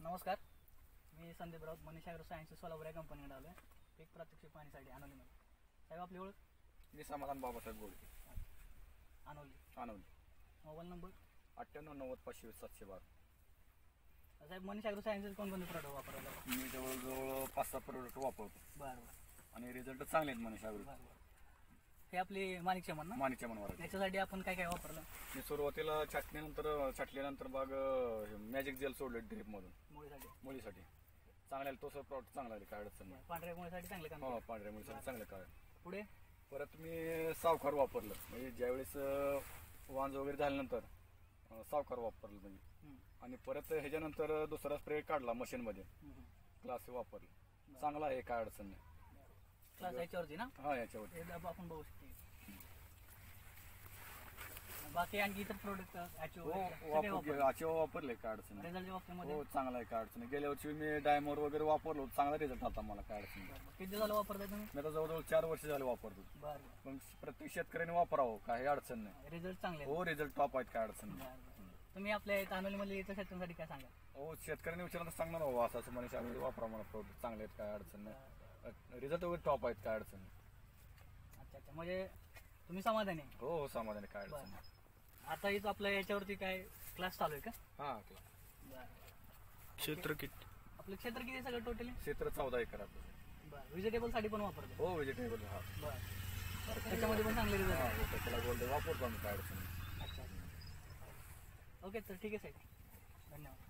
नमस्कार, मी Sandeep Raut, Manish agro science Solapur या कंपनीकडे आलो आहे पीक प्रात्यक्षिक पाहणीसाठी अनोलीमध्ये. साहेब आपली ओळख? मी समाधान बाबासाहेब बोलते, अनोली. मोबाईल नंबर 9890 साहेब मनीष ॲग्रो सायन्सचे कोणकोणते प्रोडक्ट वापरले? मी जवळजवळ 5-6 प्रोडक्ट वापरतो. बरं. आणि रिझल्ट चांगले आहेत मनीष ॲग्रो. हे आपली माणिकच्या ना? माणिकच्या मनवर. याच्यासाठी आपण काय काय वापरलं? मी सुरुवातीला छाटल्यानंतर बाग मॅजिक जेल सोडले ड्रीप मधून मुळीसाठी. चांगला तो सर प्रॉडक्ट चांगला आहे, काय अडचण नाही. पांढऱ्या मुळीसाठी चांगलं काम. हो, पांढऱ्या मुळीसाठी चांगलं काय. पुढे परत मी सावकार वापरलं, म्हणजे ज्यावेळेस वांज वगैरे झाल्यानंतर सावकार वापरलं म्हणजे. आणि परत ह्याच्यानंतर दुसरा स्प्रे काढला मशीन मध्ये, क्लास वापरलं. चांगला आहे, काय अडचण नाही. क्लास याच्यावरती ना? हा, याच्यावरती आपण बघू शकतो. बाकी आणखी इतर प्रोडक्ट वापरले, काय अडचण नाही. रिझल्टच्या बाबतीमध्ये हो, चांगला आहे, काय अडचण नाही. गेल्या वर्षी मी डायमोर वगैरे वापरलो, चांगला रिझल्ट आता मला, काय अडचण नाही. किती झालं वापरताय तुम्ही? मी आता जवळजवळ 4 वर्ष झाले वापरतो. बरं. पण प्रत्येक शेतकऱ्याने वापरावं, काही अडचण नाही. रिझल्ट चांगले? हो, रिझल्ट टॉप आहेत, काय अडचण नाही. तुम्ही आपल्या अनोलीमध्ये इतर शेतकऱ्यांसाठी काय सांगा? हो, शेतकऱ्यांनी विचारलं सांगणार हो, असं मनीष ॲग्रो वापरा मला, प्रोडक्ट चांगले आहेत, काय अडचण नाही. रिझल्ट वगैरे टॉप आहेत, काय अडचण नाही. अच्छा, म्हणजे तुम्ही समाधानी? हो, समाधानी, काय अडचण नाही. आता इथं आपल्या याच्यावरती काय क्लास चालू आहे का? हा, क्षेत्र किती? आपलं क्षेत्र किती सगळं टोटली? क्षेत्र 14 एकर. बरं. व्हेजिटेबल साठी पण वापरतो? हो, व्हेजिटेबल. हा, बरं. त्याच्यामध्ये पण चांगले रिझल्ट? त्याला गोल्ड वापरतो आम्ही, काय अडचण नाही. अच्छा. ओके, तर ठीक आहे साहेब, धन्यवाद.